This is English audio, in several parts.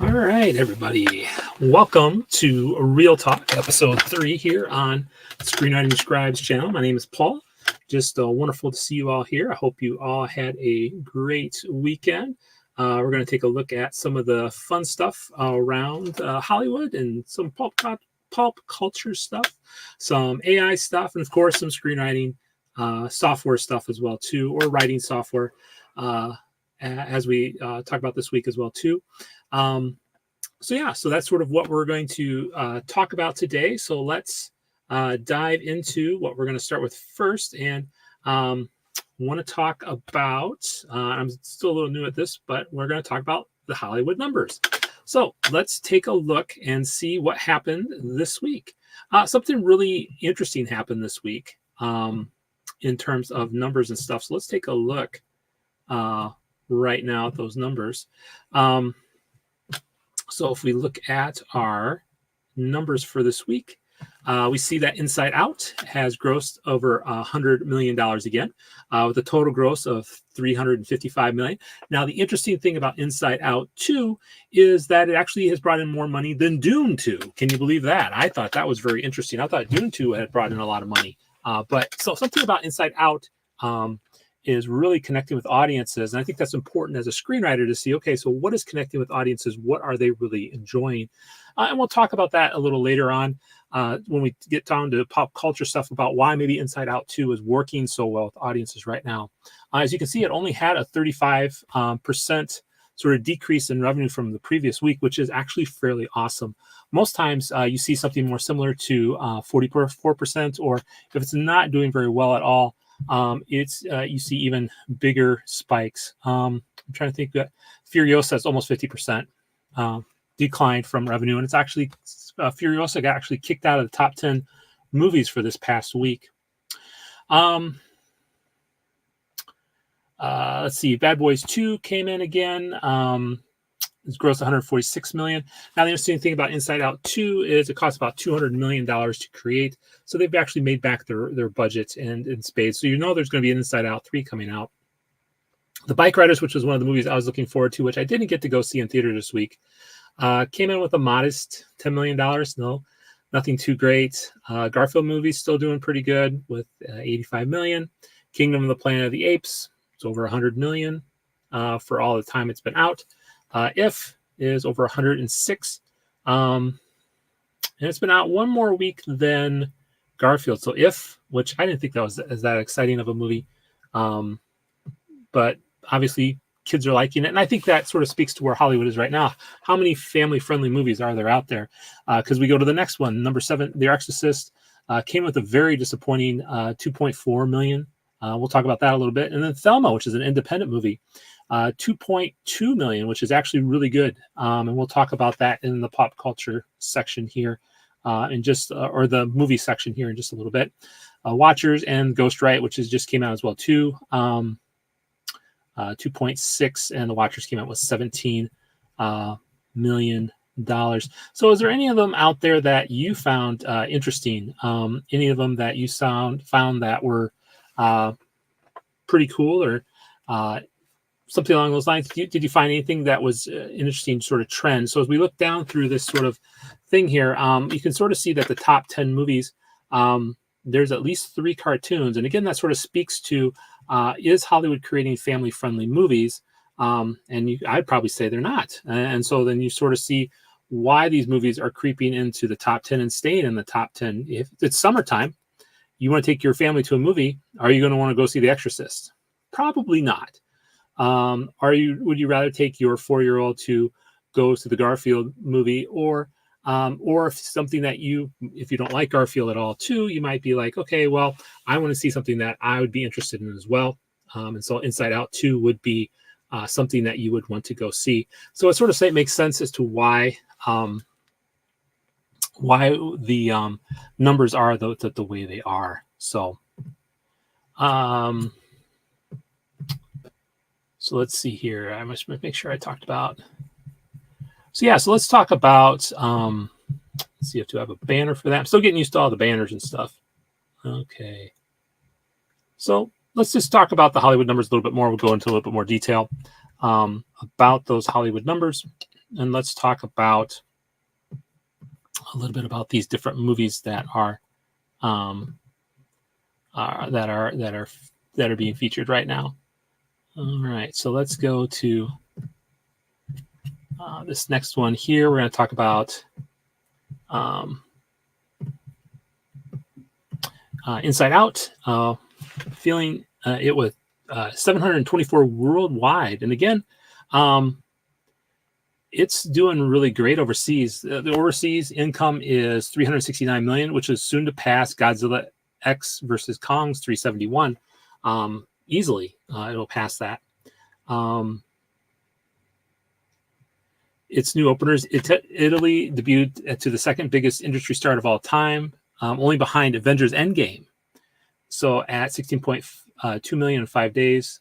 All right, everybody. Welcome to Real Talk, episode 3 here on Screenwriting Scribes channel. My name is Paul. Just wonderful to see you all here. I hope you all had a great weekend. We're going to take a look at some of the fun stuff around Hollywood and some pulp culture stuff, some AI stuff, and of course some screenwriting software stuff as well too, or writing software as we talk about this week as well too. So that's sort of what we're going to talk about today. So let's dive into what we're going to start with first. And want to talk about, I'm still a little new at this, but we're going to talk about the Hollywood numbers. So let's take a look and see what happened this week. Something really interesting happened this week in terms of numbers and stuff. So let's take a look right now at those numbers. So if we look at our numbers for this week, we see that Inside Out has grossed over $100 million again, with a total gross of $355 million. Now, the interesting thing about Inside Out 2 is that it actually has brought in more money than Dune 2. Can you believe that? I thought that was very interesting. I thought Dune 2 had brought in a lot of money. But something about Inside Out is really connecting with audiences. And I think that's important as a screenwriter to see, okay, so what is connecting with audiences? What are they really enjoying? And we'll talk about that a little later on when we get down to pop culture stuff about why maybe Inside Out 2 is working so well with audiences right now. As you can see, it only had a 35% sort of decrease in revenue from the previous week, which is actually fairly awesome. Most times you see something more similar to 44%, or if it's not doing very well at all, you see even bigger spikes. I'm trying to think that Furiosa is almost 50% declined from revenue, and it's actually Furiosa got actually kicked out of the top 10 movies for this past week. Let's see, Bad Boys 2 came in again. It's grossed $146 million. Now, the interesting thing about Inside Out 2 is it costs about $200 million to create. So they've actually made back their budget in spades. So you know there's going to be an Inside Out 3 coming out. The Bike Riders, which was one of the movies I was looking forward to, which I didn't get to go see in theater this week, came in with a modest $10 million. No, nothing too great. Garfield movie still doing pretty good with $85 million. Kingdom of the Planet of the Apes, it's over $100 million for all the time it's been out. If is over 106, and it's been out one more week than Garfield. So If, which I didn't think that was that exciting of a movie, but obviously kids are liking it, and I think that sort of speaks to where Hollywood is right now. How many family-friendly movies are there out there? Because we go to the next one, number 7, The Exorcist, came with a very disappointing 2.4 million. We'll talk about that a little bit, and then Thelma, which is an independent movie. 2.2 million, which is actually really good. And we'll talk about that in the pop culture section here or the movie section here in just a little bit. Watchers and Ghostwrite, which just came out as well too. 2.6, and the Watchers came out with $17 million. So is there any of them out there that you found interesting? Any of them that you found that were pretty cool, or something along those lines? Did you find anything that was an interesting sort of trend? So as we look down through this sort of thing here, you can sort of see that the top 10 movies, there's at least 3 cartoons. And again, that sort of speaks to, is Hollywood creating family-friendly movies? I'd probably say they're not. And so then you sort of see why these movies are creeping into the top 10 and staying in the top 10. If it's summertime, you want to take your family to a movie, are you going to want to go see The Exorcist? Probably not. Would you rather take your 4-year-old to go to the Garfield movie, or if something that if you don't like Garfield at all too, you might be like, okay, well, I want to see something that I would be interested in as well. And so Inside Out 2 would be something that you would want to go see. So it sort of makes sense as to why the numbers are the way they are. So, so let's see here. I must make sure I talked about. So yeah, so let's talk about. Let's see if I have a banner for that. I'm still getting used to all the banners and stuff. Okay. So let's just talk about the Hollywood numbers a little bit more. We'll go into a little bit more detail about those Hollywood numbers. and let's talk about a little bit about these different movies that are being featured right now. All right, so let's go to this next one here. We're going to talk about Inside Out. Feeling it with 724 worldwide, and again, it's doing really great overseas. The overseas income is 369 million, which is soon to pass Godzilla X versus Kong's 371. Easily, it'll pass that. Its new openers, Italy debuted to the second biggest industry start of all time, only behind Avengers Endgame. So at 16.2 million in 5 days.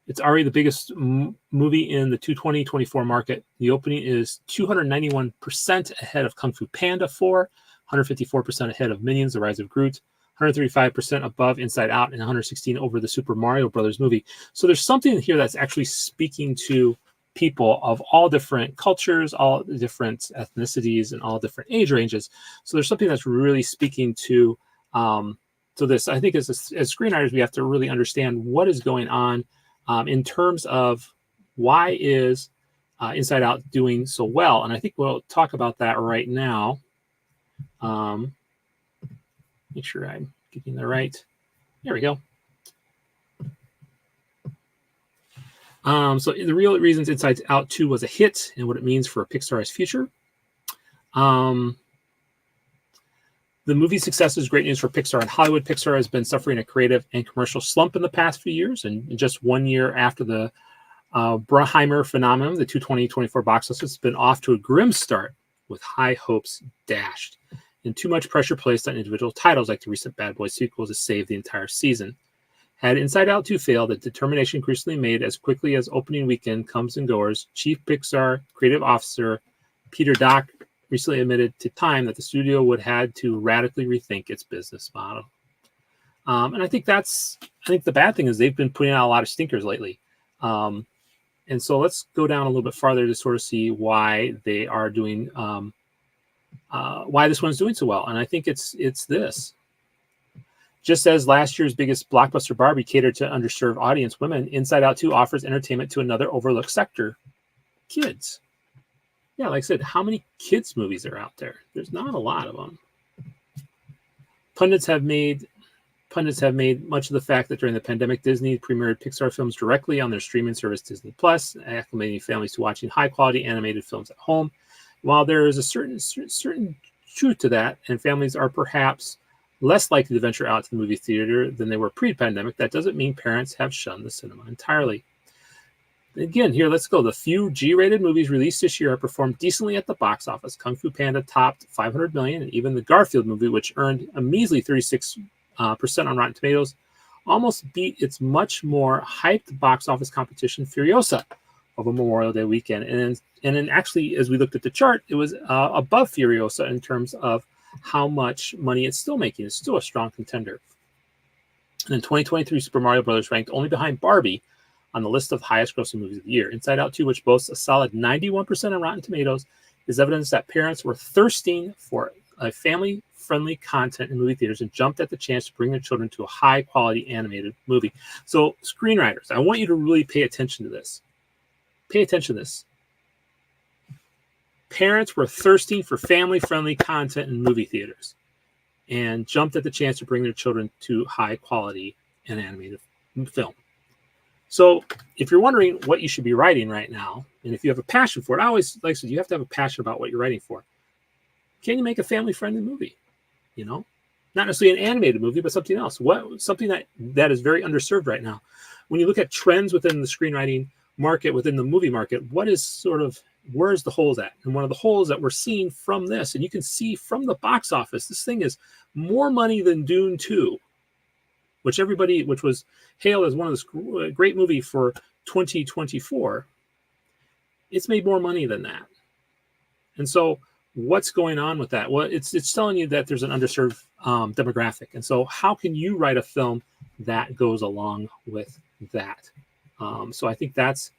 It's already the biggest movie in the 2024 market. The opening is 291% ahead of Kung Fu Panda 4, 154% ahead of Minions: The Rise of Groot, 135% above Inside Out, and 116 over the Super Mario Brothers movie. So there's something here that's actually speaking to people of all different cultures, all different ethnicities, and all different age ranges. So there's something that's really speaking to this. I think as screenwriters, we have to really understand what is going on in terms of why is Inside Out doing so well. And I think we'll talk about that right now. Make sure I'm getting the right. There we go. So the real reasons Inside Out 2 was a hit and what it means for Pixar's future. The movie's success is great news for Pixar and Hollywood. Pixar has been suffering a creative and commercial slump in the past few years, and just 1 year after the Bruckheimer phenomenon, the 2024 box office has been off to a grim start with high hopes dashed and too much pressure placed on individual titles like the recent Bad Boys sequel to save the entire season. Had Inside Out 2 failed, the determination increasingly made as quickly as opening weekend comes and goes, Chief Pixar Creative Officer Peter Dock recently admitted to Time that the studio would had to radically rethink its business model. And I think the bad thing is they've been putting out a lot of stinkers lately. And so let's go down a little bit farther to sort of see why they are doing, why this one's doing so well. And I think it's this. Just as last year's biggest blockbuster Barbie catered to underserved audience women, Inside Out 2 offers entertainment to another overlooked sector, kids. Yeah, like I said, how many kids movies are out there? There's not a lot of them. Pundits have made much of the fact that during the pandemic, Disney premiered Pixar films directly on their streaming service Disney Plus, acclimating families to watching high-quality animated films at home. While there is a certain truth to that, and families are perhaps less likely to venture out to the movie theater than they were pre-pandemic, that doesn't mean parents have shunned the cinema entirely. Again, here, let's go. The few G-rated movies released this year have performed decently at the box office. Kung Fu Panda topped 500 million, and even the Garfield movie, which earned a measly 36% on Rotten Tomatoes, almost beat its much more hyped box office competition, Furiosa, over Memorial Day weekend. And then actually, as we looked at the chart, it was above Furiosa in terms of how much money it's still making. It's still a strong contender. And in 2023, Super Mario Brothers ranked only behind Barbie on the list of highest grossing movies of the year. Inside Out 2, which boasts a solid 91% on Rotten Tomatoes, is evidence that parents were thirsting for a family-friendly content in movie theaters and jumped at the chance to bring their children to a high-quality animated movie. So, screenwriters, I want you to really pay attention to this. Pay attention to this. Parents were thirsting for family-friendly content in movie theaters and jumped at the chance to bring their children to high-quality and animated film. So if you're wondering what you should be writing right now, and if you have a passion for it, I always like I said, you have to have a passion about what you're writing for. Can you make a family-friendly movie? You know, not necessarily an animated movie, but something else. Something that is very underserved right now. When you look at trends within the screenwriting market, within the movie market, where's the holes at? And one of the holes that we're seeing from this, and you can see from the box office, this thing is more money than Dune 2. Which was hailed as one of the great movie for 2024, it's made more money than that. And so what's going on with that? Well, it's telling you that there's an underserved demographic. And so how can you write a film that goes along with that? So I think that's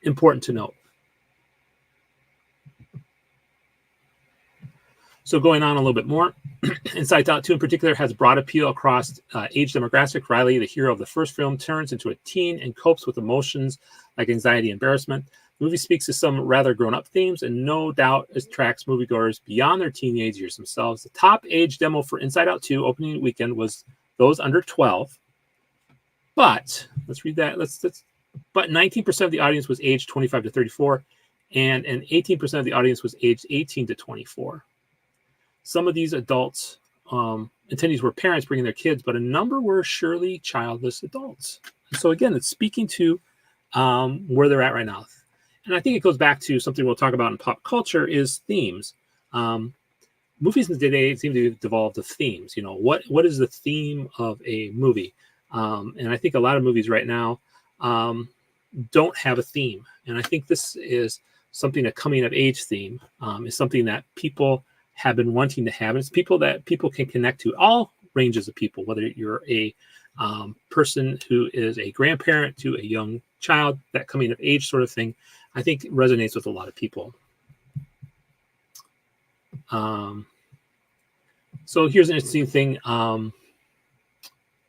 important to note. So going on a little bit more, Inside Out 2 in particular has broad appeal across age demographic. Riley, the hero of the first film, turns into a teen and copes with emotions like anxiety and embarrassment. The movie speaks to some rather grown-up themes and no doubt attracts moviegoers beyond their teenage years themselves. The top age demo for Inside Out 2 opening weekend was those under 12. But let's read that. But 19% of the audience was aged 25 to 34, and 18% of the audience was aged 18 to 24. Some of these adults, attendees were parents bringing their kids, but a number were surely childless adults. And so again, it's speaking to where they're at right now. And I think it goes back to something we'll talk about in pop culture is themes. Movies today seem to have devolved to themes. You know, what is the theme of a movie? And I think a lot of movies right now don't have a theme. And I think this is something, a coming of age theme is something that people have been wanting to have. And it's people that people can connect to, all ranges of people, whether you're a person who is a grandparent to a young child, that coming of age sort of thing, I think resonates with a lot of people. So here's an interesting thing.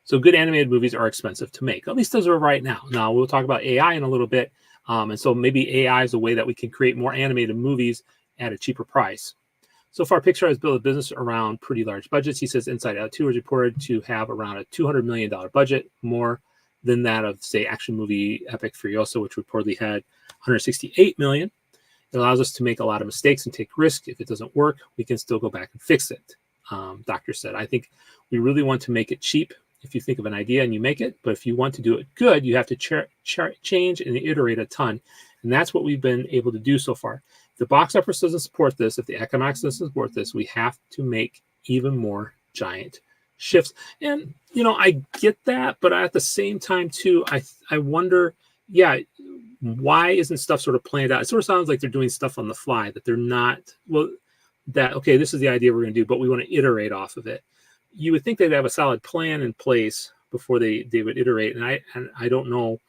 So good animated movies are expensive to make. At least those are right now. Now we'll talk about AI in a little bit. And so maybe AI is a way that we can create more animated movies at a cheaper price. So far, Pixar has built a business around pretty large budgets. He says Inside Out 2 is reported to have around a $200 million budget, more than that of, say, action movie epic Furiosa, which reportedly had $168 million. It allows us to make a lot of mistakes and take risks. If it doesn't work, we can still go back and fix it, Doctor said. I think we really want to make it cheap if you think of an idea and you make it. But if you want to do it good, you have to change and iterate a ton. And that's what we've been able to do so far. If the box office doesn't support this, if the economics doesn't support this, we have to make even more giant shifts. And, you know, I get that, but at the same time, too, I wonder, why isn't stuff sort of planned out? It sort of sounds like they're doing stuff on the fly, that they're not, okay, this is the idea we're going to do, but we want to iterate off of it. You would think they'd have a solid plan in place before they would iterate. And I don't know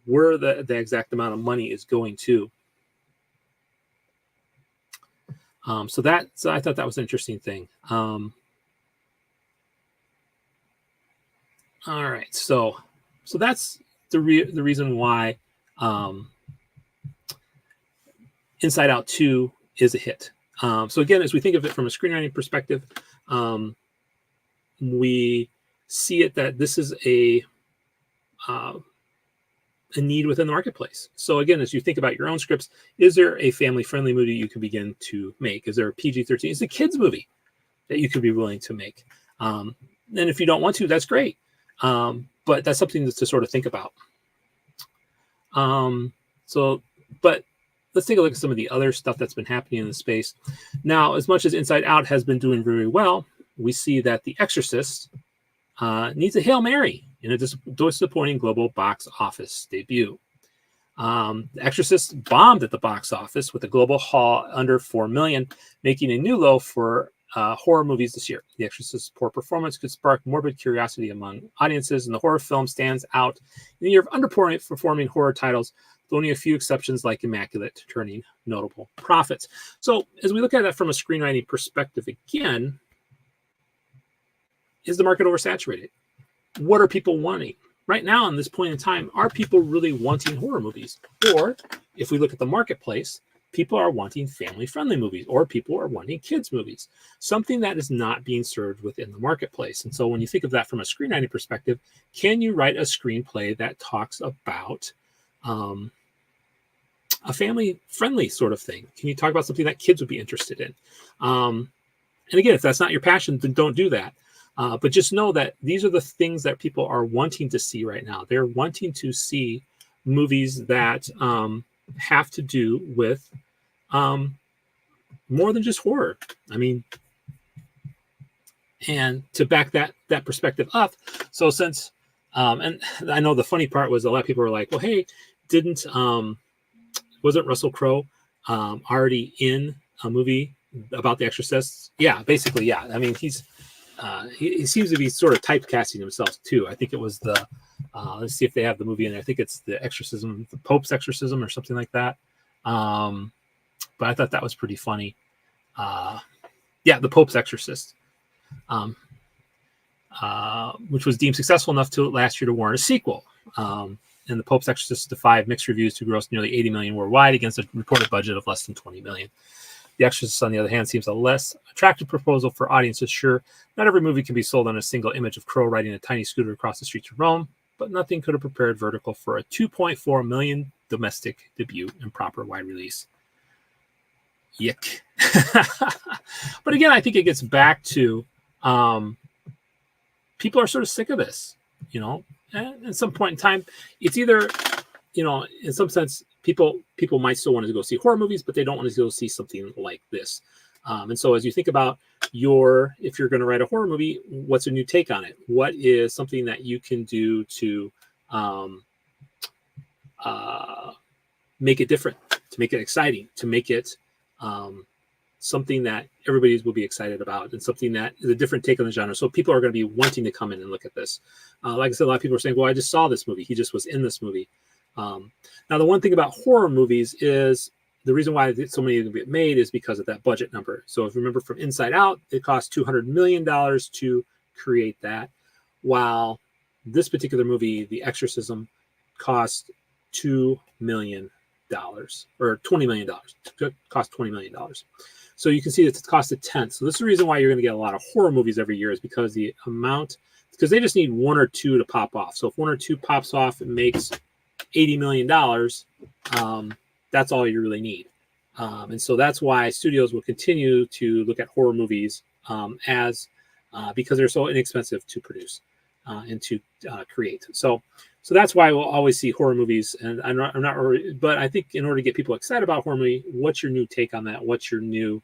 where the exact amount of money is going to. So I thought that was an interesting thing. All right, so that's the reason why Inside Out 2 is a hit. So again, as we think of it from a screenwriting perspective, we see it that this is a need within the marketplace. So again, as you think about your own scripts, is there a family-friendly movie you can begin to make? Is there a PG-13? Is it a kids movie that you could be willing to make? And if you don't want to, that's great. But that's something to sort of think about. But let's take a look at some of the other stuff that's been happening in the space. Now, as much as Inside Out has been doing very well, we see that The Exorcist needs a Hail Mary in a disappointing global box office debut. The Exorcist bombed at the box office with a global haul under $4 million, making a new low for horror movies this year. The Exorcist's poor performance could spark morbid curiosity among audiences, and the horror film stands out in the year of underperforming horror titles, with only a few exceptions like Immaculate turning notable profits. So as we look at that from a screenwriting perspective again, is the market oversaturated? What are people wanting? Right now, in this point in time, are people really wanting horror movies? Or if we look at the marketplace, people are wanting family-friendly movies, or people are wanting kids' movies, something that is not being served within the marketplace. And so when you think of that from a screenwriting perspective, can you write a screenplay that talks about a family-friendly sort of thing? Can you talk about something that kids would be interested in? And again, if that's not your passion, then don't do that. But just know that these are the things that people are wanting to see right now. They're wanting to see movies that have to do with more than just horror. I mean, and to back that perspective up, so since and I know the funny part was a lot of people were like, well, hey, wasn't Russell Crowe already in a movie about the Exorcist? Yeah, basically, yeah. I mean, he seems to be sort of typecasting himself too. I think it was the let's see if they have the movie in there. I think it's the Exorcism, the Pope's Exorcism, or something like that. But I thought that was pretty funny. Yeah, The Pope's Exorcist, which was deemed successful enough to last year to warrant a sequel. And The Pope's Exorcist defied mixed reviews to gross nearly 80 million worldwide against a reported budget of less than 20 million. The Exorcist, on the other hand, seems a less attractive proposal for audiences. Sure, not every movie can be sold on a single image of Crow riding a tiny scooter across the streets of Rome, but nothing could have prepared Vertical for a 2.4 million domestic debut and proper wide release. Yick. But again, I think it gets back to people are sort of sick of this, and at some point in time, it's either, in some sense, people might still want to go see horror movies, but they don't want to go see something like this. And so as you think about if you're going to write a horror movie, what's a new take on it? What is something that you can do to make it different, to make it exciting, to make it something that everybody will be excited about, and something that is a different take on the genre. So people are going to be wanting to come in and look at this. Like I said, a lot of people are saying, well, I just saw this movie. He just was in this movie. Now, the one thing about horror movies is the reason why so many of them get made is because of that budget number. So if you remember from Inside Out, it cost $200 million to create that, while this particular movie, The Exorcism, cost $2 million or $20 million. It cost $20 million. So you can see that it cost a tenth. So this is the reason why you're going to get a lot of horror movies every year, is because because they just need one or two to pop off. So if one or two pops off, it makes $80 million. That's all you really need. And so that's why studios will continue to look at horror movies because they're so inexpensive to produce and to create. So that's why we'll always see horror movies. And I'm not, but I think in order to get people excited about horror movie, what's your new take on that? What's your new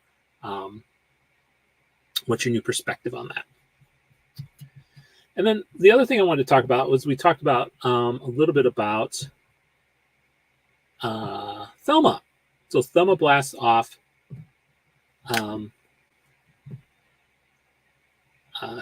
perspective on that? And then the other thing I wanted to talk about was we talked about a little bit about Thelma. So Thelma blasts off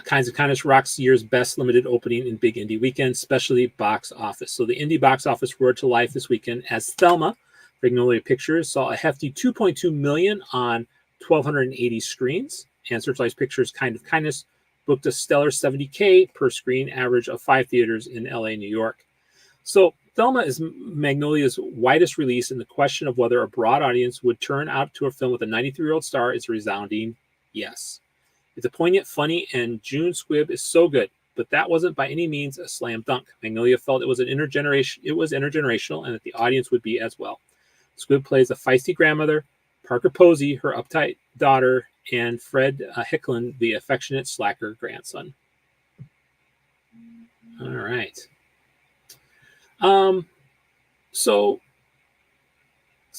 Kinds of Kindness rocks year's best limited opening in big indie weekend, especially box office. So the indie box office roared to life this weekend as Thelma, Magnolia Pictures, saw a hefty 2.2 million on 1,280 screens, and Searchlight Pictures' Kind of Kindness booked a stellar 70K per screen average of 5 theaters in LA, New York. So Thelma is Magnolia's widest release, and the question of whether a broad audience would turn out to a film with a 93-year-old star is a resounding yes. It's a poignant, funny, and June Squibb is so good, but that wasn't by any means a slam dunk. Magnolia felt it was intergenerational, and that the audience would be as well. Squibb plays a feisty grandmother, Parker Posey, her uptight daughter, and Fred Hicklin, the affectionate slacker grandson. All right. So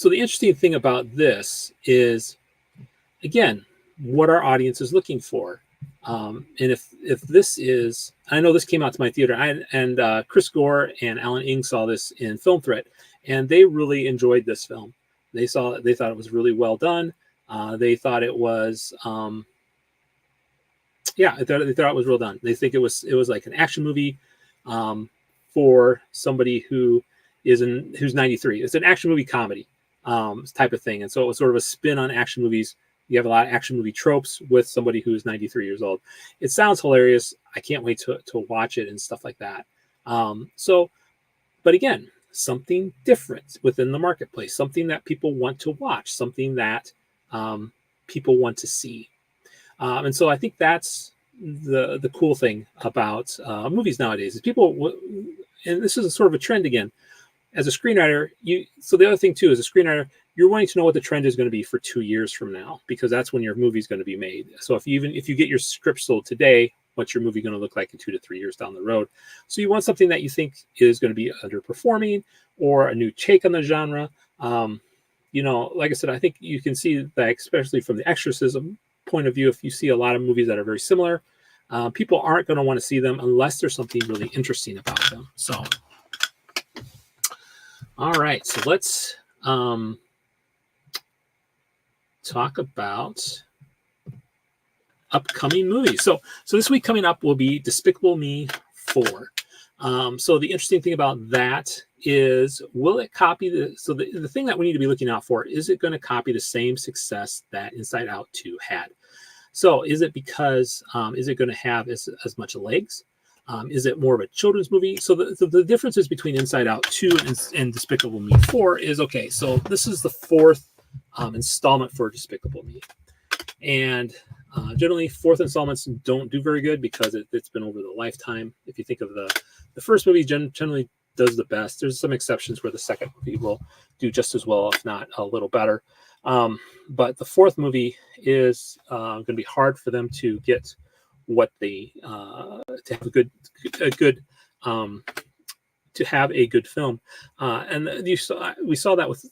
the interesting thing about this is, again, what our audience is looking for. And if this is, I know this came out to my theater, and Chris Gore and Alan Ng saw this in Film Threat, and they really enjoyed this film. They thought it was really well done. They thought it was, they thought it was well done. They think it was like an action movie for somebody who's 93. It's an action movie comedy type of thing, and so it was sort of a spin on action movies. You have a lot of action movie tropes with somebody who's 93 years old. It sounds hilarious. I can't wait to watch it and stuff like that. But again, something different within the marketplace, something that people want to watch, something that people want to see. And so I think that's the cool thing about movies nowadays is people, and this is a sort of a trend again, as a screenwriter, so the other thing too, as a screenwriter, you're wanting to know what the trend is going to be for 2 years from now, because that's when your movie is going to be made. So if you get your script sold today, what's your movie going to look like in 2 to 3 years down the road? So you want something that you think is going to be underperforming or a new take on the genre. Like I said, I think you can see that, especially from the Exorcism point of view, if you see a lot of movies that are very similar, people aren't going to want to see them unless there's something really interesting about them. So, all right, so let's talk about upcoming movies. So this week coming up will be Despicable Me 4. So the interesting thing about that is, will it copy the thing that we need to be looking out for, is it going to copy the same success that Inside Out 2 had? So is it because is it going to have as much legs? Is it more of a children's movie? So the differences between Inside Out 2 and Despicable Me 4 is, okay, so this is the fourth installment for Despicable Me. And generally, fourth installments don't do very good because it's been over the lifetime. If you think of the first movie, generally does the best. There's some exceptions where the second movie will do just as well, if not a little better. But the fourth movie is going to be hard for them to get what they to have a good to have a good film. And we saw that with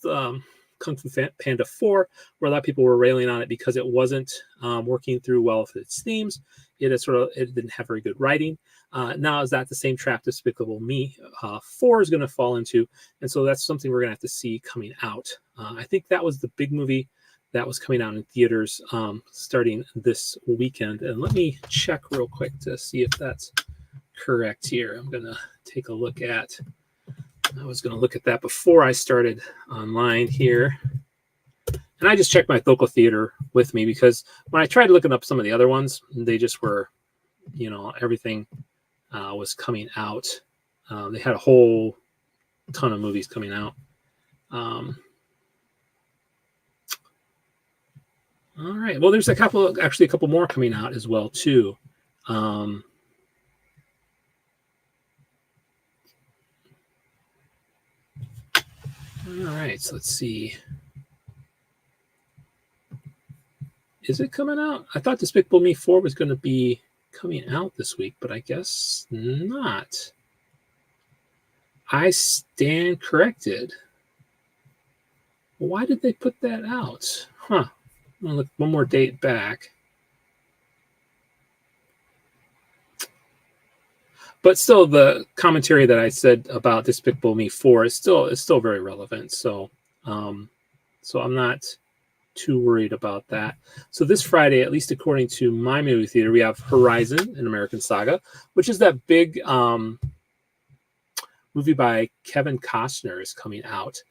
Kung Fu Panda 4, where a lot of people were railing on it because it wasn't working through well with its themes. It didn't have very good writing. Now is that the same trap Despicable Me 4 is going to fall into? And so that's something we're going to have to see coming out. I think that was the big movie that was coming out in theaters starting this weekend. And let me check real quick to see if that's correct here. I'm going to take a look at, I was going to look at that before I started online here. And I just checked my local theater with me because when I tried looking up some of the other ones, they just were, everything was coming out. They had a whole ton of movies coming out. All right. Well, there's a couple more coming out as well, too. All right. So let's see. Is it coming out? I thought Despicable Me 4 was going to be coming out this week, but I guess not. I stand corrected. Why did they put that out? Huh. I'm going to look one more date back. But still, the commentary that I said about Despicable Me 4 is still very relevant. So I'm not too worried about that. So this Friday, at least according to my movie theater, we have Horizon: An American Saga, which is that big movie by Kevin Costner is coming out.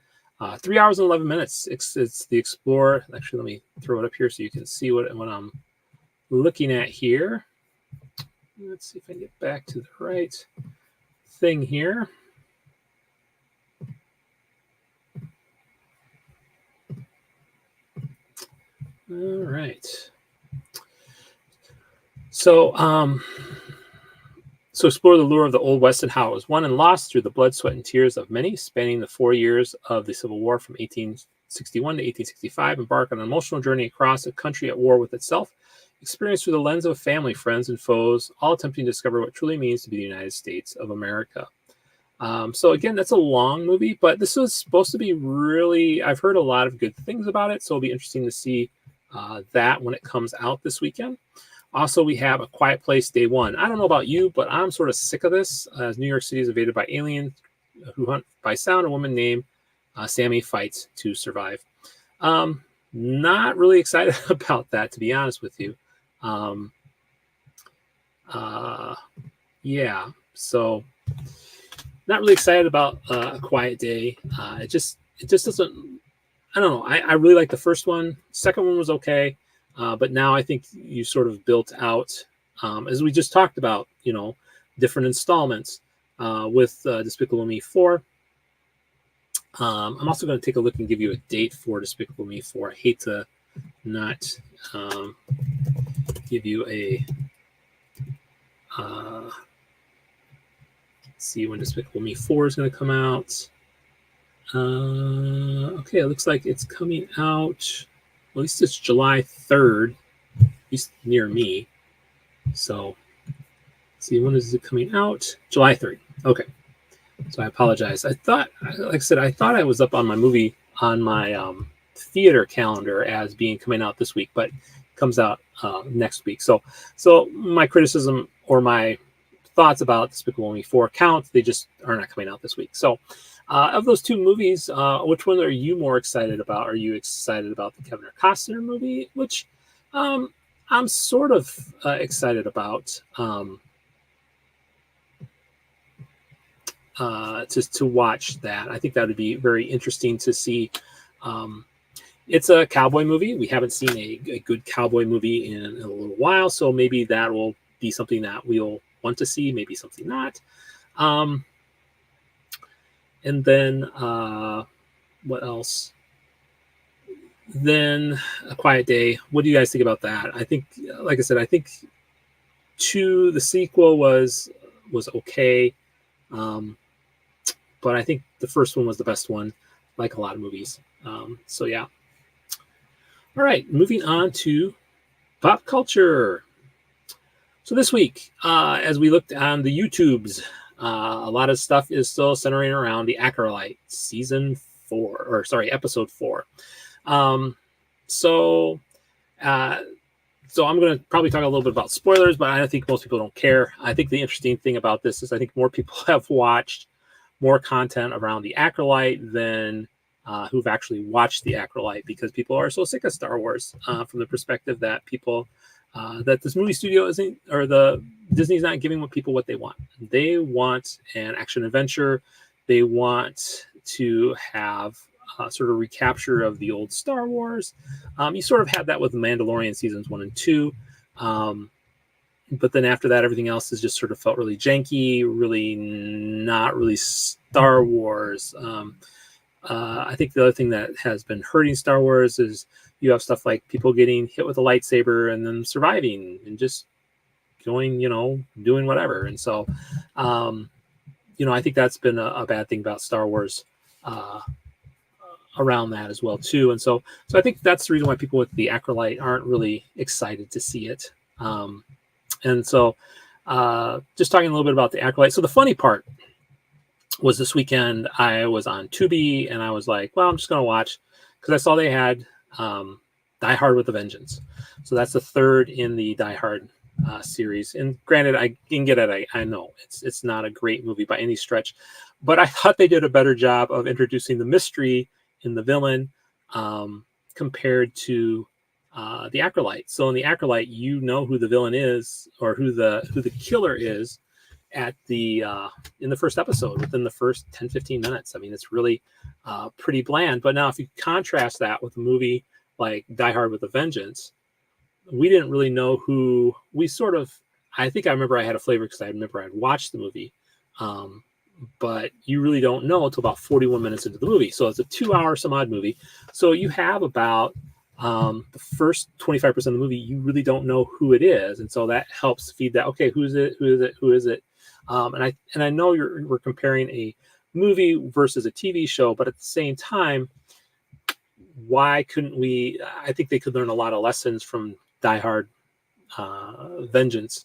3 hours and 11 minutes. It's the Explorer. Actually, let me throw it up here so you can see what I'm looking at here. Let's see if I can get back to the right thing here. All right. So explore the lure of the Old West and how it was won and lost through the blood, sweat, and tears of many, spanning the 4 years of the Civil War from 1861 to 1865. Embark on an emotional journey across a country at war with itself, experienced through the lens of family, friends, and foes, all attempting to discover what it truly means to be the United States of America. So again, that's a long movie, but this was supposed to be really, I've heard a lot of good things about it, so it'll be interesting to see that when it comes out this weekend. Also, we have A Quiet Place Day One. I don't know about you, but I'm sort of sick of this. As New York City is invaded by aliens who hunt by sound, a woman named Sammy fights to survive. Not really excited about that, to be honest with you. Yeah, so not really excited about A Quiet Day. It just doesn't. I don't know. I really like the first one. Second one was okay. But now I think you sort of built out, as we just talked about, different installments with Despicable Me 4. I'm also going to take a look and give you a date for Despicable Me 4. I hate to not give you a see when Despicable Me 4 is going to come out. Okay, it looks like it's coming out. At least it's July 3rd, at least near me. So, see, when is it coming out? July 3rd. Okay. So I apologize. I thought I was up on my movie on my theater calendar as being coming out this week, but it comes out next week. So my criticism or my thoughts about Despicable Me 4 count. They just are not coming out this week. So, of those two movies, which one are you more excited about? Are you excited about the Kevin Costner movie, which I'm sort of excited about to watch that? I think that would be very interesting to see. it's a cowboy movie. We haven't seen a good cowboy movie in a little while, so maybe that will be something that we'll want to see, maybe something not. And then what else? Then A Quiet Day. What do you guys think about that? I think, like I said, I think the sequel was okay, but I think the first one was the best one, like a lot of movies. So yeah. All right, moving on to pop culture. So this week, as we looked on the YouTubes, a lot of stuff is still centering around The Acolyte episode 4. So I'm going to probably talk a little bit about spoilers, but I think most people don't care. I think the interesting thing about this is I think more people have watched more content around The Acolyte than who've actually watched The Acolyte, because people are so sick of Star Wars from the perspective that people that this movie studio isn't, or the Disney's not giving people what they want. They want an action adventure. They want to have sort of recapture of the old Star Wars. You sort of had that with The Mandalorian seasons 1 and 2. But then after that, everything else has just sort of felt really janky, really not really Star Wars. I think the other thing that has been hurting Star Wars is you have stuff like people getting hit with a lightsaber and then surviving and just going, doing whatever. And so, I think that's been a bad thing about Star Wars around that as well too. And so I think that's the reason why people with The Acolyte aren't really excited to see it. And so just talking a little bit about The Acolyte. So the funny part was this weekend I was on Tubi and I was like, well, I'm just going to watch, because I saw they had Die Hard with a Vengeance. So that's the third in the Die Hard series. And granted, I can get it. I know it's not a great movie by any stretch, but I thought they did a better job of introducing the mystery in the villain compared to The Acolyte. So in The Acolyte, you know who the villain is, or who the killer is at the in the first episode, within the first 10-15 minutes. I mean, it's really pretty bland. But now if you contrast that with a movie like Die Hard with a Vengeance, we didn't really know who we sort of, I think I remember I had a flavor because I remember I'd watched the movie, but you really don't know until about 41 minutes into the movie. So it's a 2-hour some odd movie. So you have about the first 25% of the movie, you really don't know who it is. And so that helps feed that, okay, who is it? And I know we're comparing a movie versus a TV show, but at the same time, why couldn't we? I think they could learn a lot of lessons from Die Hard Vengeance,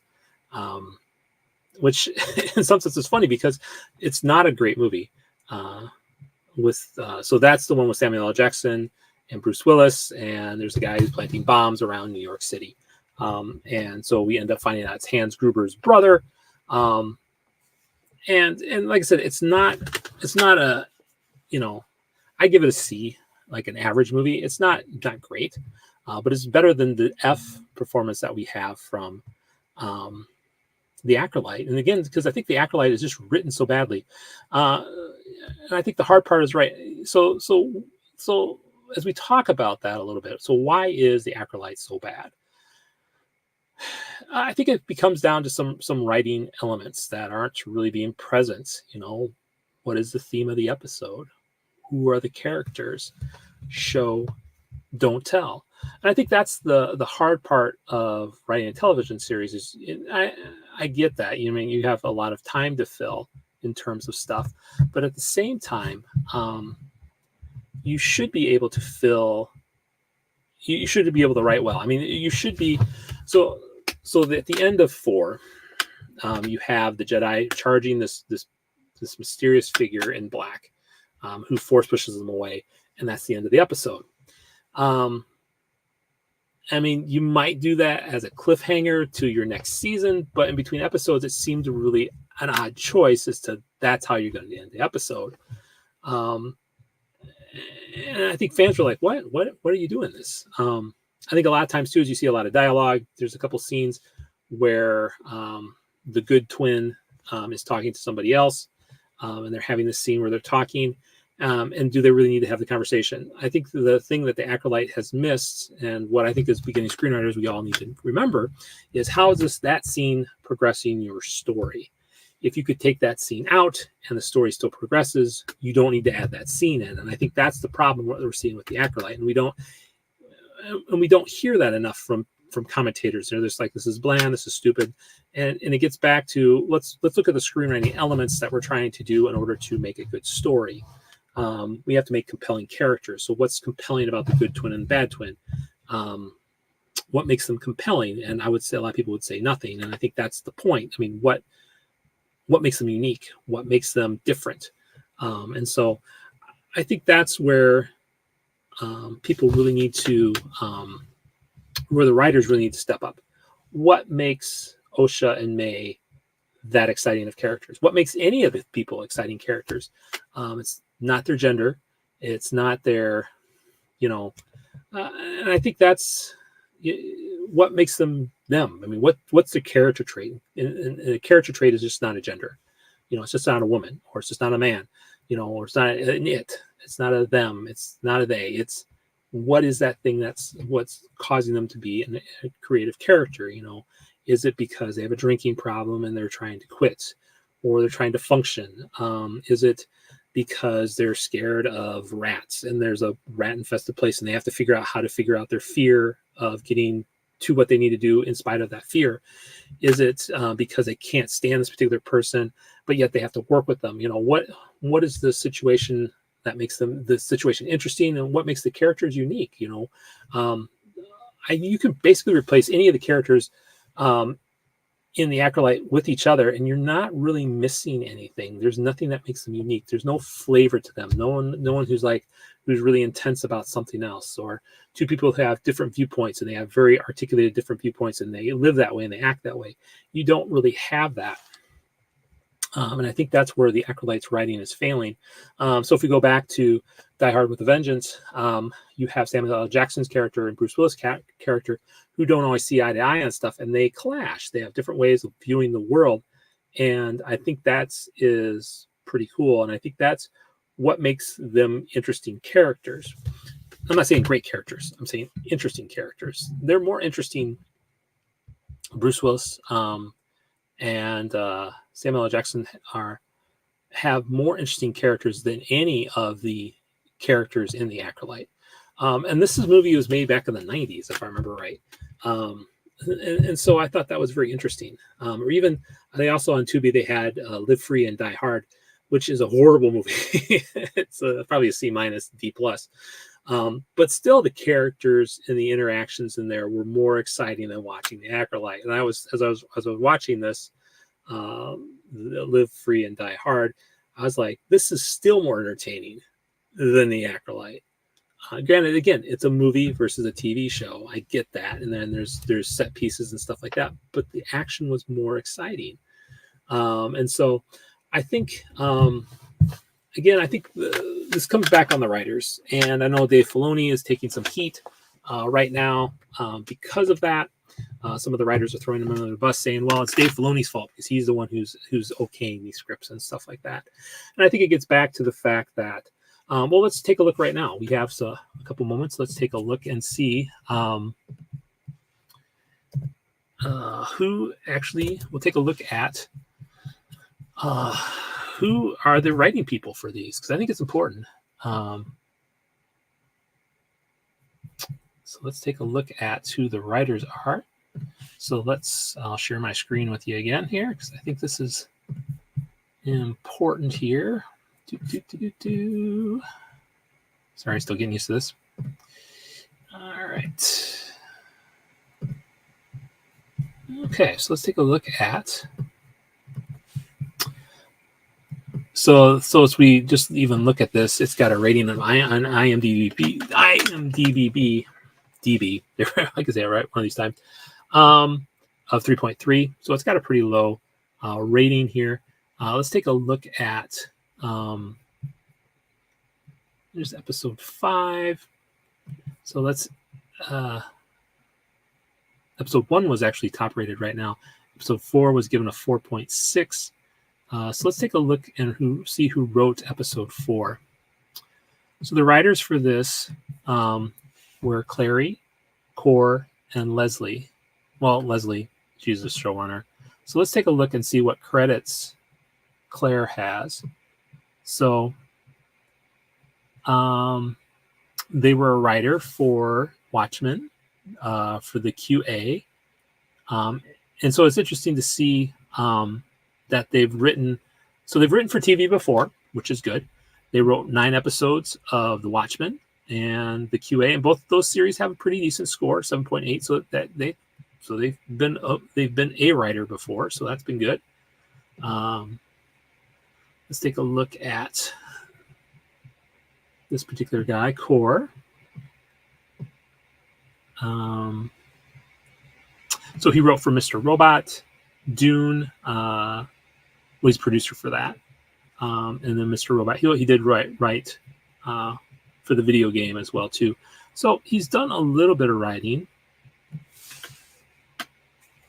which in some sense is funny because it's not a great movie. So that's the one with Samuel L. Jackson and Bruce Willis, and there's a guy who's planting bombs around New York City, and so we end up finding out it's Hans Gruber's brother. And like I said, it's not a, I give it a C, like an average movie. It's not great, but it's better than the F performance that we have from The Acolyte. And again, because I think The Acolyte is just written so badly, and I think the hard part is right. So as we talk about that a little bit, so why is The Acolyte so bad? I think it becomes down to some writing elements that aren't really being present. What is the theme of the episode? Who are the characters? Show, don't tell. And I think that's the hard part of writing a television series. Is I get that. You have a lot of time to fill in terms of stuff, but at the same time, you should be able to fill. You should be able to write well. I mean, you should be so. So at the end of 4, you have the Jedi charging this mysterious figure in black, who force pushes them away, and that's the end of the episode. I mean, you might do that as a cliffhanger to your next season, but in between episodes, it seemed really an odd choice as to that's how you're going to end the episode. And I think fans were like, "What are you doing this?" I think a lot of times too, as you see a lot of dialogue, there's a couple scenes where the good twin is talking to somebody else, and they're having this scene where they're talking, And do they really need to have the conversation? I think the thing that the Acolyte has missed, and what I think as beginning screenwriters we all need to remember, is how is that scene progressing your story? If you could take that scene out and the story still progresses, you don't need to add that scene in. And I think that's the problem what we're seeing with the Acolyte. And we don't hear that enough from commentators. They're just like, this is bland, this is stupid. And it gets back to let's look at the screenwriting elements that we're trying to do in order to make a good story. We have to make compelling characters. So what's compelling about the good twin and bad twin? What makes them compelling? And I would say a lot of people would say nothing. And I think that's the point. I mean, what makes them unique? What makes them different? And so I think that's where people really need to, where the writers really need to step up. What makes Osha and May that exciting of characters? What makes any of the people exciting characters? It's not their gender. It's not their, and I think that's what makes them them. I mean, what's the character trait? And a character trait is just not a gender. It's just not a woman, or it's just not a man, or it's not an it. It's not a them. It's not a they. It's what is that thing that's what's causing them to be a creative character? Is it because they have a drinking problem and they're trying to quit, or they're trying to function? Is it because they're scared of rats and there's a rat infested place and they have to figure out how to figure out their fear of getting to what they need to do in spite of that fear? Is it because they can't stand this particular person, but yet they have to work with them? What is the situation that makes the situation interesting, and what makes the characters unique? You can basically replace any of the characters in the Acolyte with each other, and you're not really missing anything. There's nothing that makes them unique. There's no flavor to them. No one who's really intense about something else, or two people who have different viewpoints and they have very articulated different viewpoints and they live that way and they act that way. You don't really have that. And I think that's where the Acolyte's writing is failing. So if we go back to Die Hard with a Vengeance, you have Samuel L. Jackson's character and Bruce Willis' character who don't always see eye to eye on stuff, and they clash. They have different ways of viewing the world, and I think is pretty cool. And I think that's what makes them interesting characters. I'm not saying great characters. I'm saying interesting characters. They're more interesting. Bruce Willis and Samuel L. Jackson have more interesting characters than any of the characters in the Acolyte. And this movie was made back in the 90s, if I remember right. And so I thought that was very interesting. Or even they also on Tubi they had Live Free and Die Hard, which is a horrible movie. It's probably a C-, D+. But still, the characters and the interactions in there were more exciting than watching the Acolyte. And as I was watching this, Live Free and Die Hard, I was like, this is still more entertaining than the Acolyte. Granted, again, it's a movie versus a TV show. I get that, and then there's set pieces and stuff like that. But the action was more exciting, and so I think this comes back on the writers. And I know Dave Filoni is taking some heat right now because of that. Some of the writers are throwing him under the bus, saying, "Well, it's Dave Filoni's fault because he's the one who's okaying these scripts and stuff like that." And I think it gets back to the fact that, well, let's take a look right now. We have a couple moments. Let's take a look and see who actually. We'll take a look at who are the writing people for these, because I think it's important. So let's take a look at who the writers are. So I'll share my screen with you again here, because I think this is important here. Sorry, still getting used to this. All right. Okay, so let's take a look at. So as we just even look at this, it's got a rating on IMDb. DB, I can say it right one of these times, of 3.3. So it's got a pretty low rating here. Let's take a look at. There's episode 5. So let's. Episode 1 was actually top rated right now. Episode 4 was given a 4.6. So let's take a look and see who wrote episode 4. So the writers for this were Clary, Core, and Leslie. Well, Leslie, she's the showrunner. So let's take a look and see what credits Claire has. So they were a writer for Watchmen, for the QA. And so it's interesting to see that they've written. So they've written for TV before, which is good. They wrote 9 episodes of The Watchmen and the QA, and both those series have a pretty decent score, 7.8. So that they've been a writer before, so that's been good. Let's take a look at this particular guy, Core. So he wrote for Mr. Robot, Dune, was producer for that. And then Mr. Robot, he did write for the video game as well too. So he's done a little bit of writing.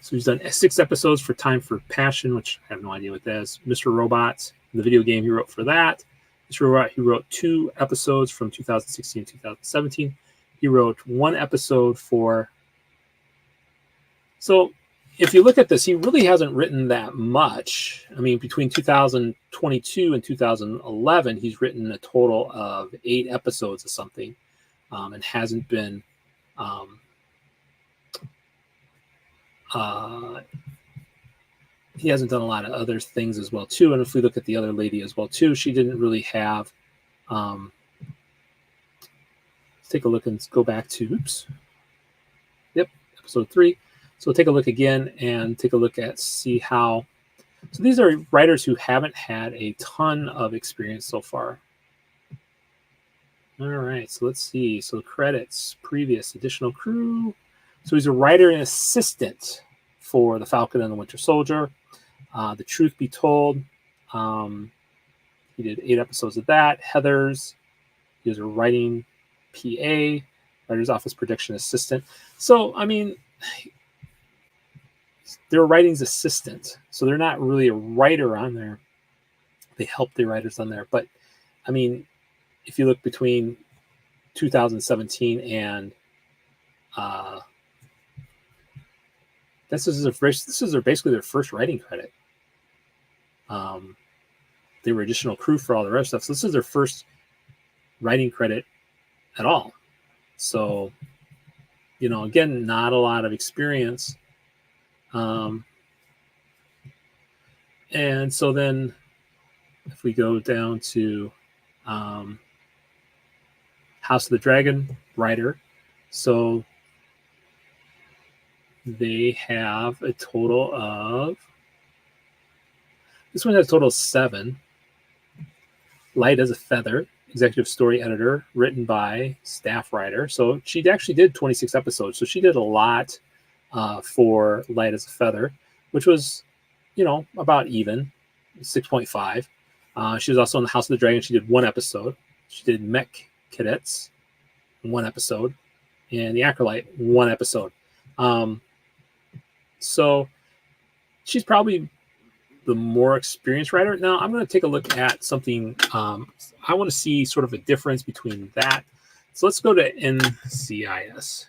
So he's done 6 episodes for Time for Passion, which I have no idea what that is. Mr. Robot, the video game, he wrote for that. Mr. Robot, he wrote 2 episodes from 2016 and 2017. He wrote 1 episode for. So if you look at this, he really hasn't written that much. I mean, between 2022 and 2011, he's written a total of 8 episodes of something, and hasn't been. He hasn't done a lot of other things as well too. And if we look at the other lady as well too, she didn't really have. Let's take a look and go back to. Yep, episode 3. So we'll take a look again and take a look at see how. So these are writers who haven't had a ton of experience so far. All right, so let's see. So credits, previous, additional crew. So he's a writer and assistant for The Falcon and the Winter Soldier. The Truth Be Told, he did 8 episodes of that. Heathers, he was a writing PA, writer's office production assistant. So, I mean, they're a writing's assistant. So they're not really a writer on there. They help the writers on there. But, I mean, if you look between 2017 and this is basically their first writing credit. They were additional crew for all the rest stuff. So this is their first writing credit at all. So, again, not a lot of experience. And so then if we go down to House of the Dragon writer, so they have a total of, this one has a total of 7. Light as a Feather, executive story editor, written by staff writer. So she actually did 26 episodes. So she did a lot for Light as a Feather, which was, about even, 6.5. She was also in the House of the Dragon. She did 1 episode. She did Mech Cadets, 1 episode. And The Acolyte, 1 episode. So she's probably the more experienced writer. Now I'm going to take a look at something. I want to see sort of a difference between that. So let's go to NCIS.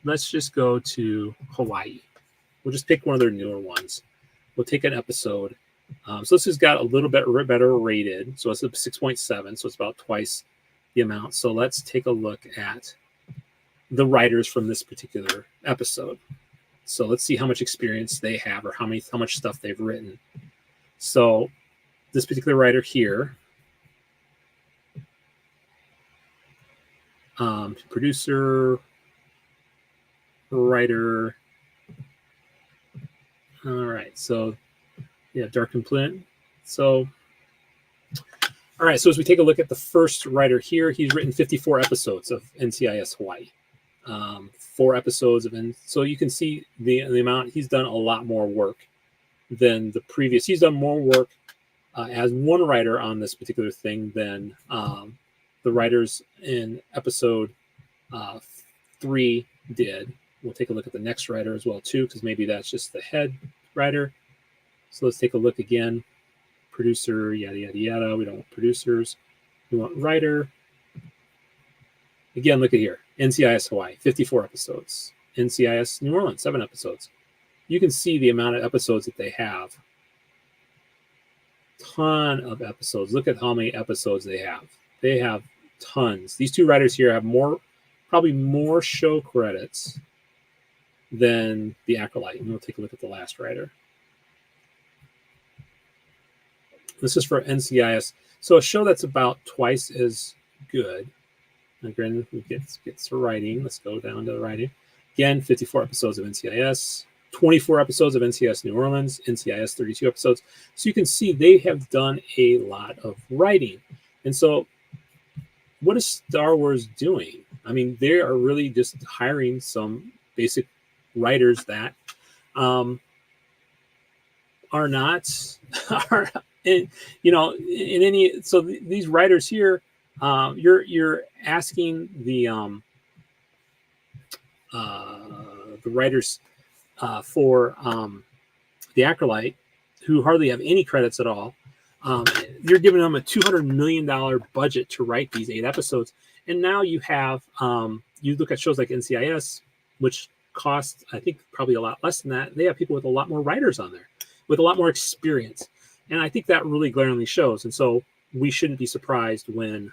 Let's just go to Hawaii. We'll just pick one of their newer ones. We'll take an episode. So this has got a little bit better rated. So it's a 6.7. So it's about twice the amount. So let's take a look at the writers from this particular episode. So let's see how much experience they have or how much stuff they've written. So this particular writer here, producer, writer. All right. So yeah, Dark and Plint. So, all right. So as we take a look at the first writer here, he's written 54 episodes of NCIS Hawaii. 4 episodes of so you can see the amount. He's done a lot more work than the previous. He's done more work as one writer on this particular thing than the writers in episode 3 did. We'll take a look at the next writer as well too, because maybe that's just the head writer. So let's take a look again. producer, yada, yada, yada. We don't want producers. We want writer. Again, look at here. NCIS Hawaii, 54 episodes. NCIS New Orleans, 7 episodes. You can see the amount of episodes that they have. Ton of episodes. Look at how many episodes they have. They have tons. These 2 writers here have probably more show credits than The Acolyte. And we'll take a look at the last writer. This is for NCIS. So a show that's about twice as good. Again, we get to writing. Let's go down to writing. Again, 54 episodes of NCIS, 24 episodes of NCIS New Orleans, NCIS 32 episodes. So you can see they have done a lot of writing. And so what is Star Wars doing? I mean, they are really just hiring some basic writers that are not, in any, so these writers here, you're asking the writers for The Acolyte, who hardly have any credits at all. You're giving them a $200 million budget to write these 8 episodes. And now you have, you look at shows like NCIS, which cost, I think, probably a lot less than that. They have people with a lot more writers on there, with a lot more experience. And I think that really glaringly shows. And so we shouldn't be surprised when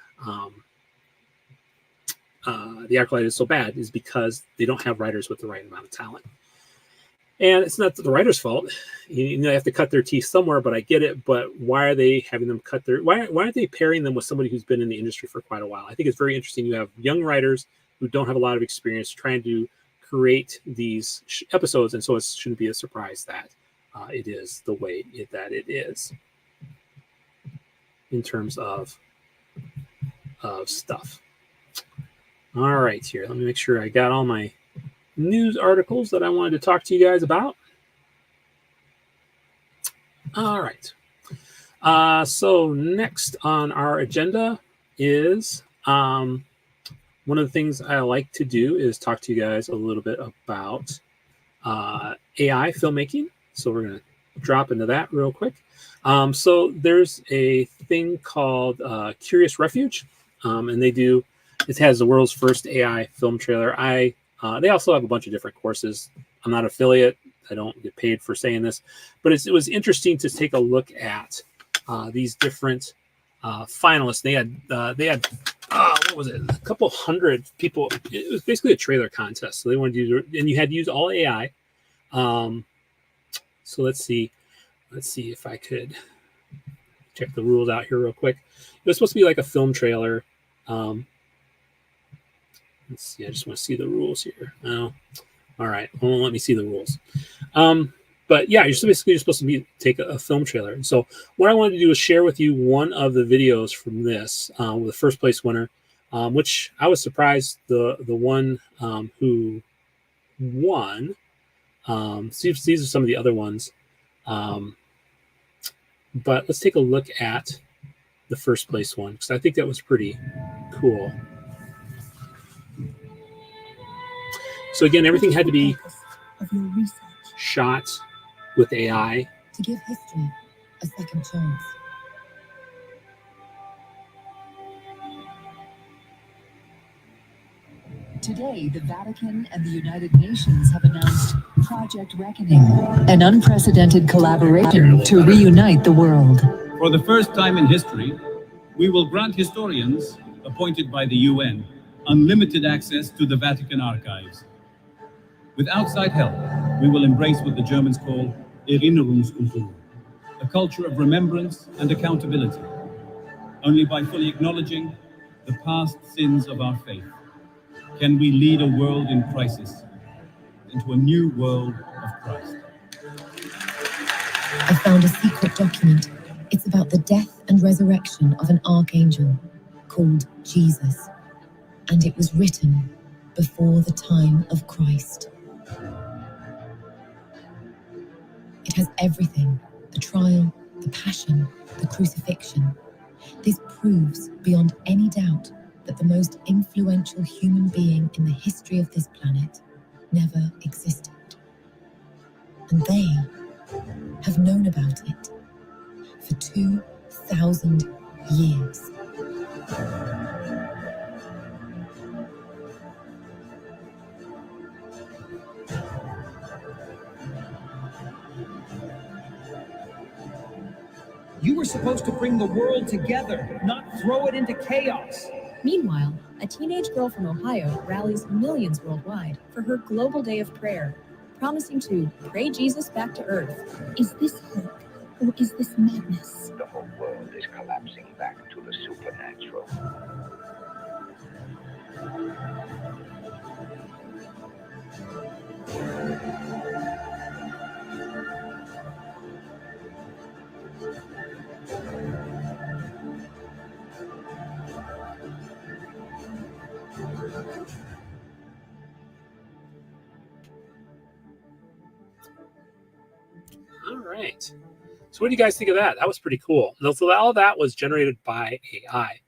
The Acolyte is so bad, is because they don't have writers with the right amount of talent. And it's not the writer's fault. They have to cut their teeth somewhere, but I get it. But why are they having them cut their... Why aren't they pairing them with somebody who's been in the industry for quite a while? I think it's very interesting. You have young writers who don't have a lot of experience trying to create these episodes, and so it shouldn't be a surprise that it is the way that it is in terms of stuff. All right, here. Let me make sure I got all my news articles that I wanted to talk to you guys about. All right. So next on our agenda is one of the things I like to do is talk to you guys a little bit about AI filmmaking. So we're going to drop into that real quick. So there's a thing called Curious Refuge, and it has the world's first AI film trailer. They also have a bunch of different courses. I'm not an affiliate. I don't get paid for saying this, but it was interesting to take a look at these different finalists. They had what was it? A couple hundred people. It was basically a trailer contest. So they wanted to use, and you had to use all AI. So let's see if I could check the rules out here real quick. It was supposed to be like a film trailer. Let's see. I just want to see the rules here. Oh, all right. Won't let me see the rules. But yeah, you're supposed to take a film trailer. And so what I wanted to do is share with you one of the videos from this with the first place winner, which I was surprised the one who won. These are some of the other ones. But let's take a look at the first place one, because I think that was pretty cool. So again, everything had to be shot with AI. To give history a second chance. Today, the Vatican and the United Nations have announced Project Reckoning, an unprecedented collaboration to reunite the world. For the first time in history, we will grant historians appointed by the UN unlimited access to the Vatican archives. With outside help, we will embrace what the Germans call Erinnerungskultur, a culture of remembrance and accountability. Only by fully acknowledging the past sins of our faith can we lead a world in crisis into a new world of Christ. I found a secret document. It's about the death and resurrection of an archangel called Jesus. And it was written before the time of Christ. It has everything: the trial, the passion, the crucifixion. This proves beyond any doubt that the most influential human being in the history of this planet never existed. And they have known about it for 2,000 years. You were supposed to bring the world together, not throw it into chaos. Meanwhile, a teenage girl from Ohio rallies millions worldwide for her global day of prayer, promising to pray Jesus back to Earth. Is this hope or is this madness? The whole world is collapsing back to the supernatural. All right. So what do you guys think of that? That was pretty cool. Now, so all that was generated by AI.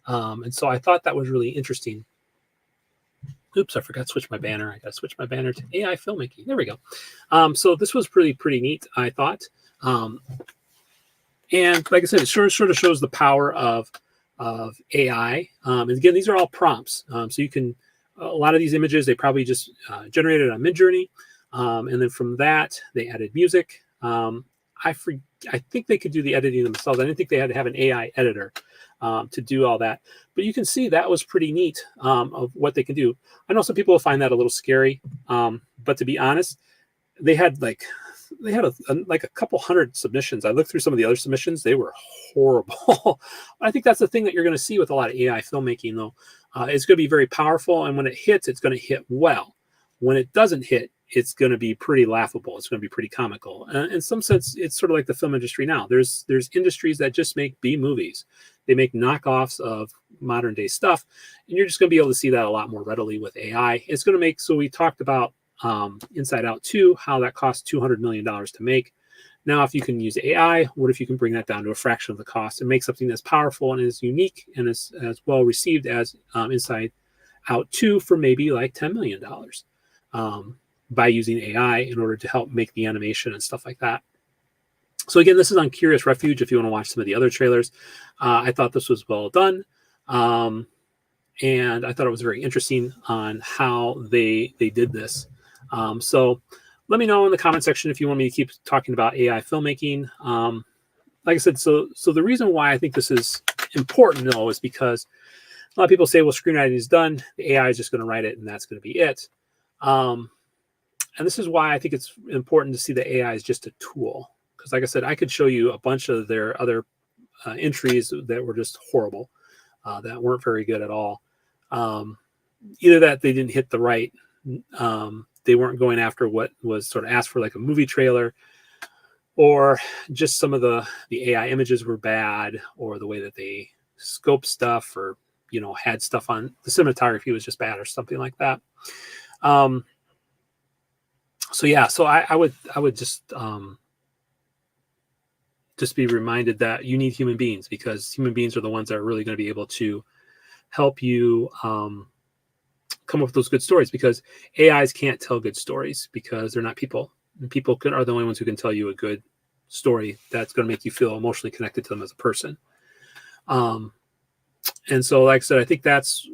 And so I thought that was really interesting. Oops, I forgot to switch my banner. I got to switch my banner to AI filmmaking. There we go. So this was pretty neat, I thought. And like I said, it sort of shows the power of AI. And again, these are all prompts. So you can, a lot of these images, they probably just generated on Midjourney. And then from that, they added music. I think they could do the editing themselves. I didn't think they had to have an AI editor to do all that. But you can see that was pretty neat of what they can do. I know some people will find that a little scary. But to be honest, they had like a couple hundred submissions. I looked through some of the other submissions. They were horrible. I think that's the thing that you're going to see with a lot of AI filmmaking, though. It's going to be very powerful. And when it hits, it's going to hit well. When it doesn't hit, it's going to be pretty laughable. It's going to be pretty comical. In some sense, it's sort of like the film industry now. There's industries that just make B movies. They make knockoffs of modern day stuff. And you're just going to be able to see that a lot more readily with AI. It's going to make, so we talked about Inside Out 2, how that cost $200 million to make. Now, if you can use AI, what if you can bring that down to a fraction of the cost and make something that's powerful and as unique and as well received as Inside Out 2 for maybe like $10 million by using AI in order to help make the animation and stuff like that. So again, this is on Curious Refuge if you want to watch some of the other trailers. I thought this was well done. And I thought it was very interesting on how they did this. So let me know in the comment section if you want me to keep talking about AI filmmaking. Like I said, so the reason why I think this is important, though, is because a lot of people say, well, screenwriting is done. The AI is just going to write it, and that's going to be it. And this is why I think it's important to see the AI as just a tool. Because like I said, I could show you a bunch of their other entries that were just horrible, that weren't very good at all. Either that they didn't hit the right, they weren't going after what was sort of asked for, like a movie trailer, or just some of the AI images were bad, or the way that they scoped stuff, or had stuff on the cinematography was just bad, or something like that. So yeah, so I would just be reminded that you need human beings, because human beings are the ones that are really going to be able to help you come up with those good stories, because AIs can't tell good stories because they're not people. And people are the only ones who can tell you a good story that's going to make you feel emotionally connected to them as a person. And so, like I said, I think that's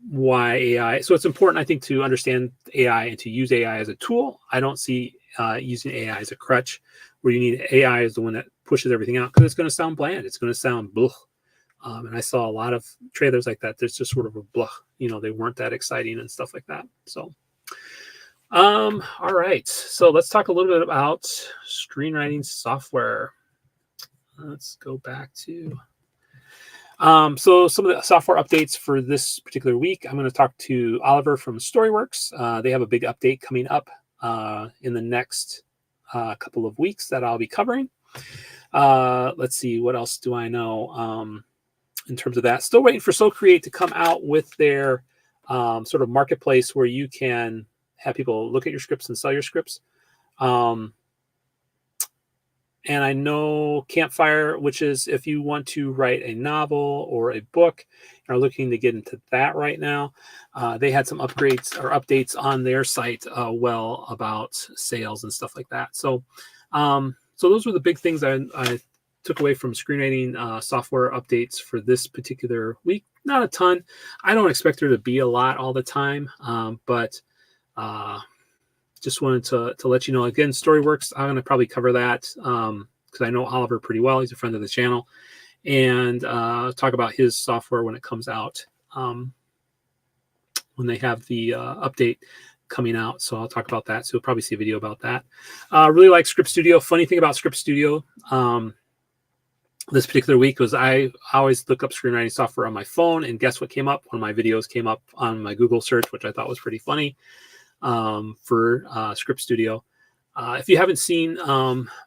why AI. So it's important, I think, to understand AI and to use AI as a tool. I don't see using AI as a crutch, where you need AI as the one that pushes everything out, because it's going to sound bland. It's going to sound blah. And I saw a lot of trailers like that. There's just sort of a blah, they weren't that exciting and stuff like that. So, all right. So let's talk a little bit about screenwriting software. Let's go back to, so some of the software updates for this particular week. I'm going to talk to Oliver from Storyworks. They have a big update coming up in the next couple of weeks that I'll be covering. Let's see, what else do I know in terms of that? Still waiting for SoCreate to come out with their sort of marketplace where you can have people look at your scripts and sell your scripts. And I know Campfire, which is if you want to write a novel or a book, are looking to get into that right now. They had some upgrades or updates on their site about sales and stuff like that. So those were the big things I took away from screenwriting software updates for this particular week. Not a ton. I don't expect there to be a lot all the time, but just wanted to let you know. Again, StoryWorks, I'm going to probably cover that because I know Oliver pretty well. He's a friend of the channel. And talk about his software when it comes out, when they have the update coming out. So I'll talk about that. So you'll probably see a video about that. Really like Script Studio. Funny thing about Script Studio this particular week was I always look up screenwriting software on my phone, and guess what came up? One of my videos came up on my Google search, which I thought was pretty funny for Script Studio. If you haven't seen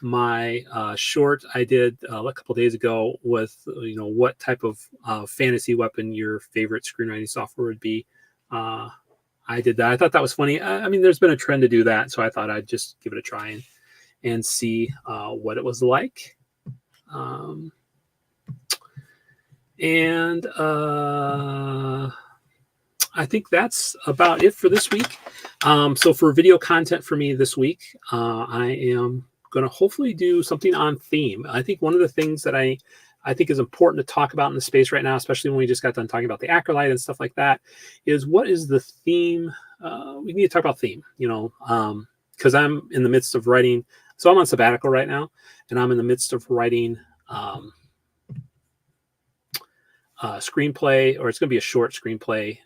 my short I did a couple days ago with what type of fantasy weapon your favorite screenwriting software would be, I did that. I thought that was funny. I mean, there's been a trend to do that, so I thought I'd just give it a try and see what it was like. I think that's about it for this week. So for video content for me this week, I am going to hopefully do something on theme. I think one of the things that I think is important to talk about in the space right now, especially when we just got done talking about the Acolyte and stuff like that, is what is the theme? We need to talk about theme, because I'm in the midst of writing. So I'm on sabbatical right now, and I'm in the midst of writing screenplay, or it's going to be a short screenplay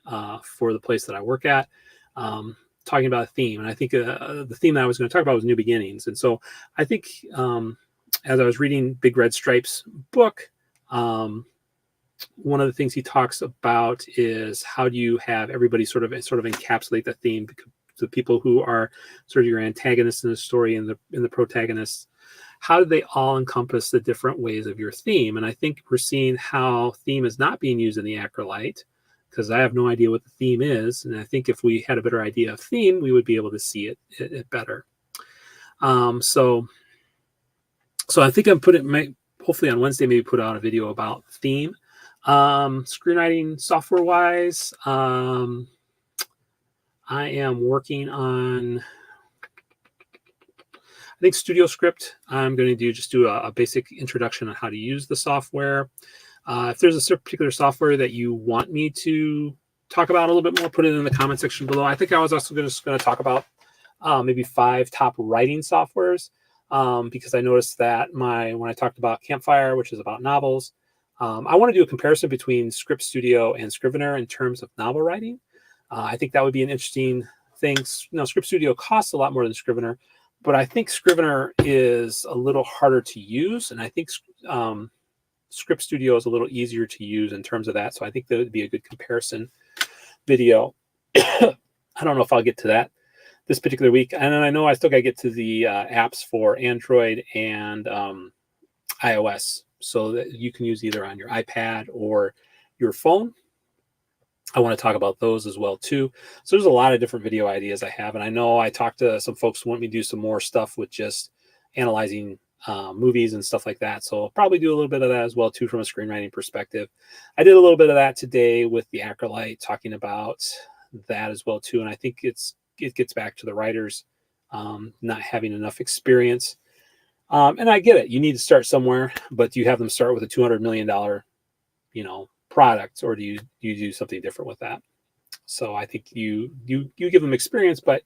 for the place that I work at, talking about a theme. And I think the theme that I was going to talk about was New Beginnings. And so I think as I was reading Big Red Stripes' book, one of the things he talks about is how do you have everybody sort of encapsulate the theme, because the people who are sort of your antagonists in the story and the protagonists, how do they all encompass the different ways of your theme? And I think we're seeing how theme is not being used in the Acolyte, because I have no idea what the theme is. And I think if we had a better idea of theme, we would be able to see it better. So I think I'm hopefully on Wednesday, maybe put out a video about theme. Screenwriting software wise, I am working on, I think Studio Script. I'm going to do a basic introduction on how to use the software. If there's a particular software that you want me to talk about a little bit more, put it in the comment section below. I think I was also going to talk about maybe 5 top writing softwares, because I noticed that when I talked about Campfire, which is about novels, I want to do a comparison between Script Studio and Scrivener in terms of novel writing. I think that would be an interesting thing. Script Studio costs a lot more than Scrivener, but I think Scrivener is a little harder to use, and I think Script Studio is a little easier to use in terms of that. So I think that would be a good comparison video. I don't know if I'll get to that this particular week. And I know I still got to get to the apps for Android and iOS, so that you can use either on your iPad or your phone. I want to talk about those as well too. So there's a lot of different video ideas I have. And I know I talked to some folks who want me to do some more stuff with just analyzing movies and stuff like that. So I'll probably do a little bit of that as well too from a screenwriting perspective. I did a little bit of that today with the Acolyte, talking about that as well too. And I think it gets back to the writers not having enough experience. And I get it. You need to start somewhere, but do you have them start with a $200 million, product, or do you do something different with that? So I think you give them experience, but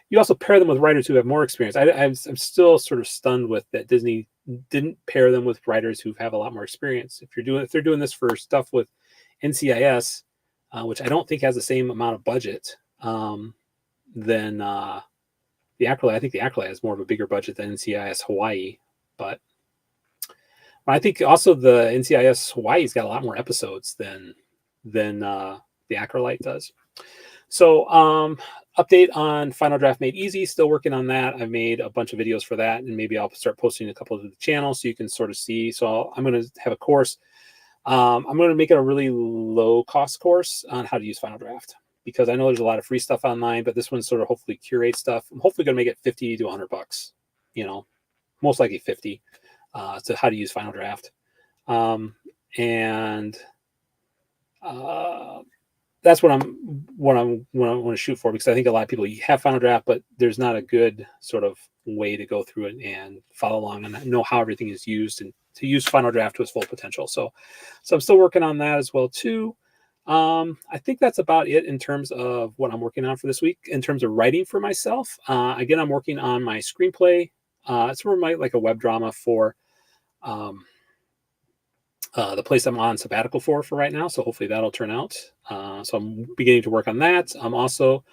you also pair them with writers who have more experience. I'm still sort of stunned with that Disney didn't pair them with writers who have a lot more experience. If they're doing this for stuff with NCIS, which I don't think has the same amount of budget than the Acolyte. I think the Acolyte has more of a bigger budget than NCIS Hawaii, but I think also the NCIS Hawaii's got a lot more episodes than the Acolyte does. So update on Final Draft Made Easy, still working on that. I've made a bunch of videos for that, and maybe I'll start posting a couple to the channel so you can sort of see. So I'm going to have a course. I'm going to make it a really low cost course on how to use Final Draft, because I know there's a lot of free stuff online, but this one sort of hopefully curates stuff. I'm hopefully going to make it $50 to $100, most likely 50, to how to use Final Draft. that's what I want to shoot for, because I think a lot of people, you have Final Draft, but there's not a good sort of way to go through it and follow along and know how everything is used and to use Final Draft to its full potential. So I'm still working on that as well too. I think that's about it in terms of what I'm working on for this week. In terms of writing for myself, again, I'm working on my screenplay. It's more like a web drama for the place I'm on sabbatical for right now. So hopefully that'll turn out. So I'm beginning to work on that. I'm also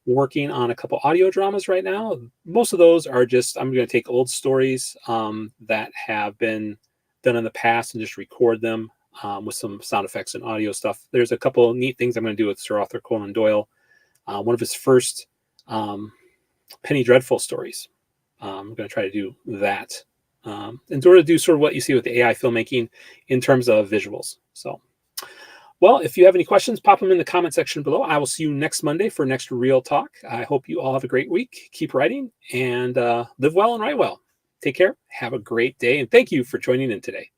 working on a couple audio dramas right now. Most of those are just, I'm going to take old stories that have been done in the past and just record them with some sound effects and audio stuff. There's a couple of neat things I'm going to do with Sir Arthur Conan Doyle. One of his first Penny Dreadful stories. I'm going to try to do that. In order to do sort of what you see with the AI filmmaking in terms of visuals. So, well, if you have any questions, pop them in the comment section below. I will see you next Monday for next Real Talk. I hope you all have a great week. Keep writing and live well and write well. Take care. Have a great day. And thank you for joining in today.